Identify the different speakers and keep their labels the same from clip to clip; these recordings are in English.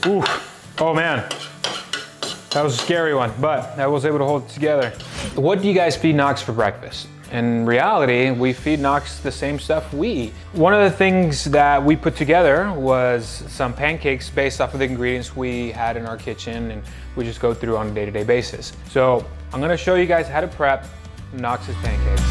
Speaker 1: Ooh, oh man. That was a scary one, but I was able to hold it together. What do you guys feed Knox for breakfast? In reality, we feed Knox the same stuff we eat. One of the things that we put together was some pancakes based off of the ingredients we had in our kitchen and we just go through on a day-to-day basis. So I'm gonna show you guys how to prep Knox's pancakes.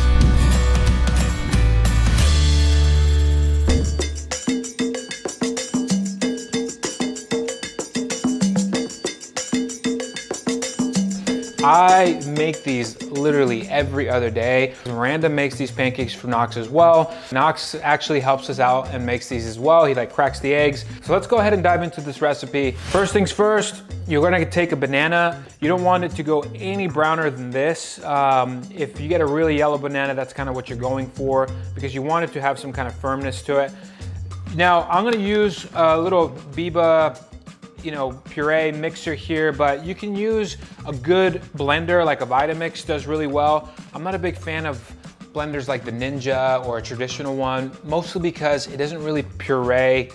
Speaker 1: I make these literally every other day. Miranda makes these pancakes for Knox as well. Knox actually helps us out and makes these as well. He like cracks the eggs. So let's go ahead and dive into this recipe. First things first, you're gonna take a banana. You don't want it to go any browner than this. If you get a really yellow banana, that's kind of what you're going for because you want it to have some kind of firmness to it. Now, I'm gonna use a little Biba puree mixer here, but you can use a good blender like a Vitamix does really well. I'm not a big fan of blenders like the Ninja or a traditional one, mostly because it doesn't really puree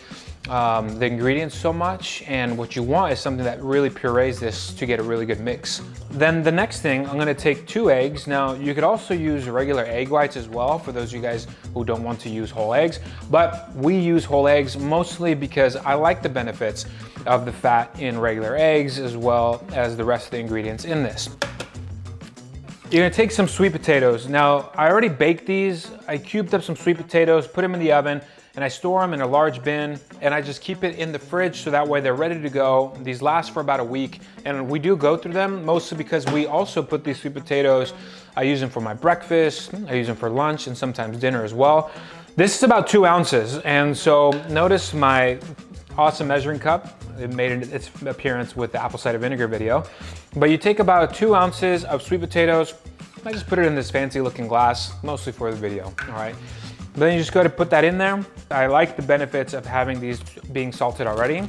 Speaker 1: the ingredients so much, and what you want is something that really purees this to get a really good mix. Then the next thing, I'm gonna take 2 eggs. Now, you could also use regular egg whites as well for those of you guys who don't want to use whole eggs, but we use whole eggs mostly because I like the benefits of the fat in regular eggs as well as the rest of the ingredients in this. You're gonna take some sweet potatoes. Now, I already baked these. I cubed up some sweet potatoes, put them in the oven, and I store them in a large bin, and I just keep it in the fridge so that way they're ready to go. These last for about a week, and we do go through them mostly because we also put these sweet potatoes, I use them for my breakfast, I use them for lunch, and sometimes dinner as well. This is about 2 ounces, and so notice my awesome measuring cup. It made its appearance with the apple cider vinegar video. But you take about 2 ounces of sweet potatoes. I just put it in this fancy looking glass, mostly for the video, all right? Then you just go to put that in there. I like the benefits of having these being salted already.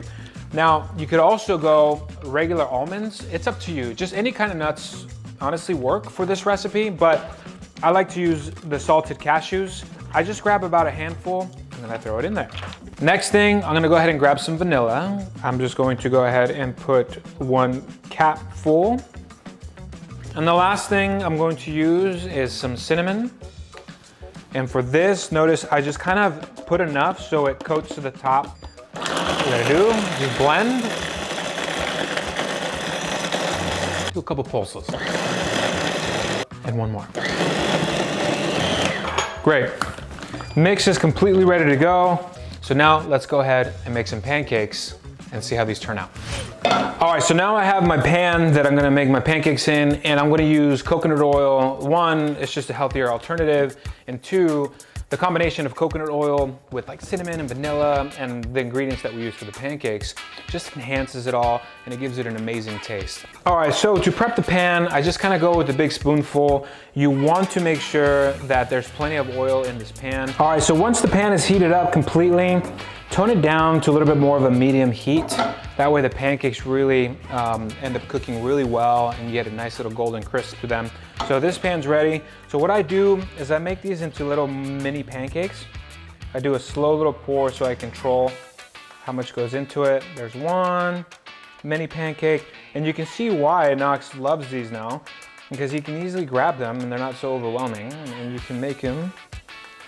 Speaker 1: Now, you could also go regular almonds. It's up to you. Just any kind of nuts honestly work for this recipe, but I like to use the salted cashews. I just grab about a handful and then I throw it in there. Next thing, I'm gonna go ahead and grab some vanilla. I'm just going to go ahead and put 1 cap full. And the last thing I'm going to use is some cinnamon. And for this, notice I just kind of put enough so it coats to the top. What we're gonna do is blend. Do a couple pulses. And 1 more. Great. Mix is completely ready to go. So now let's go ahead and make some pancakes and see how these turn out. All right, so now I have my pan that I'm gonna make my pancakes in, and I'm gonna use coconut oil. 1, it's just a healthier alternative, and 2, the combination of coconut oil with like cinnamon and vanilla and the ingredients that we use for the pancakes just enhances it all and it gives it an amazing taste. All right, so to prep the pan, I just kind of go with a big spoonful. You want to make sure that there's plenty of oil in this pan. All right, so once the pan is heated up completely, tone it down to a little bit more of a medium heat. That way the pancakes really end up cooking really well and you get a nice little golden crisp to them. So this pan's ready. So what I do is I make these into little mini pancakes. I do a slow little pour so I control how much goes into it. There's 1 mini pancake, and you can see why Knox loves these now, because he can easily grab them and they're not so overwhelming, and you can make them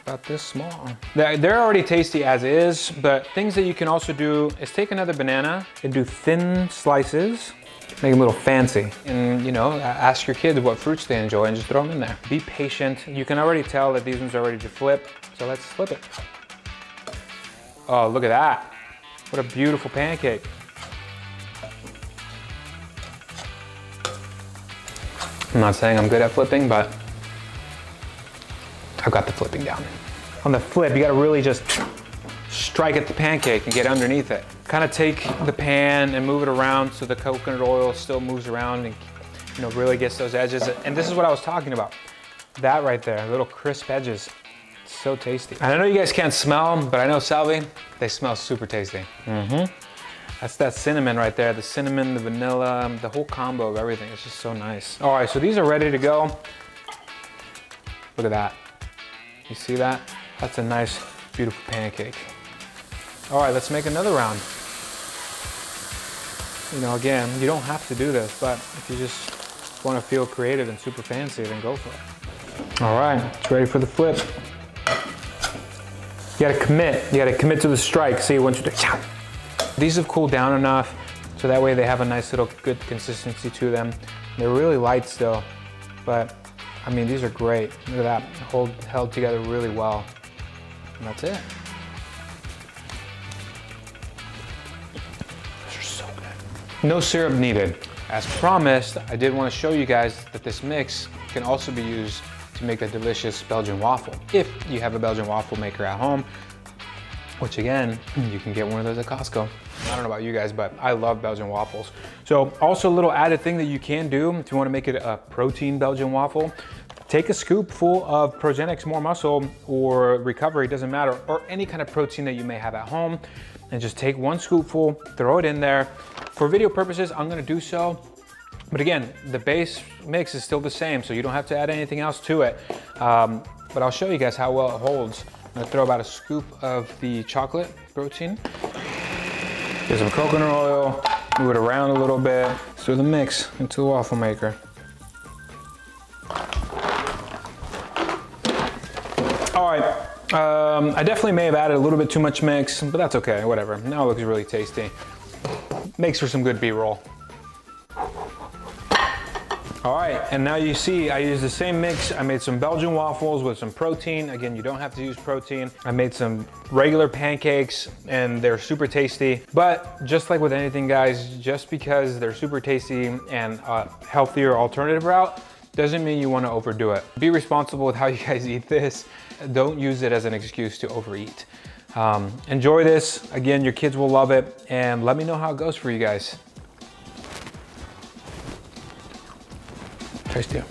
Speaker 1: about this small. They're already tasty as is, but things that you can also do is take another banana and do thin slices, make them a little fancy, and ask your kids what fruits they enjoy and just throw them in there. Be patient. You can already tell that these ones are ready to flip, so let's flip it. Oh, look at that. What a beautiful pancake. I'm not saying I'm good at flipping, but I've got the flipping down. On the flip, you gotta really just strike at the pancake and get underneath it. Kind of take the pan and move it around so the coconut oil still moves around and really gets those edges. And this is what I was talking about. That right there, little crisp edges. It's so tasty. And I know you guys can't smell them, but I know Salvi, they smell super tasty. That's that cinnamon right there. The cinnamon, the vanilla, the whole combo of everything. It's just so nice. All right, so these are ready to go. Look at that. You see that? That's a nice, beautiful pancake. All right, let's make another round. You know, again, you don't have to do this, but if you just want to feel creative and super fancy, then go for it. All right, it's ready for the flip. You gotta commit. You gotta commit to the strike. See, once you do, these have cooled down enough, so that way they have a nice little good consistency to them. They're really light still, but I mean, these are great. Look at that, held together really well. And that's it. These are so good. No syrup needed. As promised, I did want to show you guys that this mix can also be used to make a delicious Belgian waffle. If you have a Belgian waffle maker at home, which again, you can get one of those at Costco. I don't know about you guys, but I love Belgian waffles. So also a little added thing that you can do if you want to make it a protein Belgian waffle, take a scoop full of Progenex More Muscle or Recovery, doesn't matter, or any kind of protein that you may have at home, and just take one scoopful, throw it in there. For video purposes, I'm gonna do so. But again, the base mix is still the same, so you don't have to add anything else to it. But I'll show you guys how well it holds. I'm gonna throw about a scoop of the chocolate protein. Get some coconut oil, move it around a little bit. Throw the mix into the waffle maker. All right, I definitely may have added a little bit too much mix, but that's okay, whatever. Now it looks really tasty. Makes for some good B-roll. All right, and now you see I used the same mix. I made some Belgian waffles with some protein. Again, you don't have to use protein. I made some regular pancakes and they're super tasty. But just like with anything, guys, just because they're super tasty and a healthier alternative route doesn't mean you want to overdo it. Be responsible with how you guys eat this. Don't use it as an excuse to overeat. Enjoy this. Again, your kids will love it, and let me know how it goes for you guys. Tasty.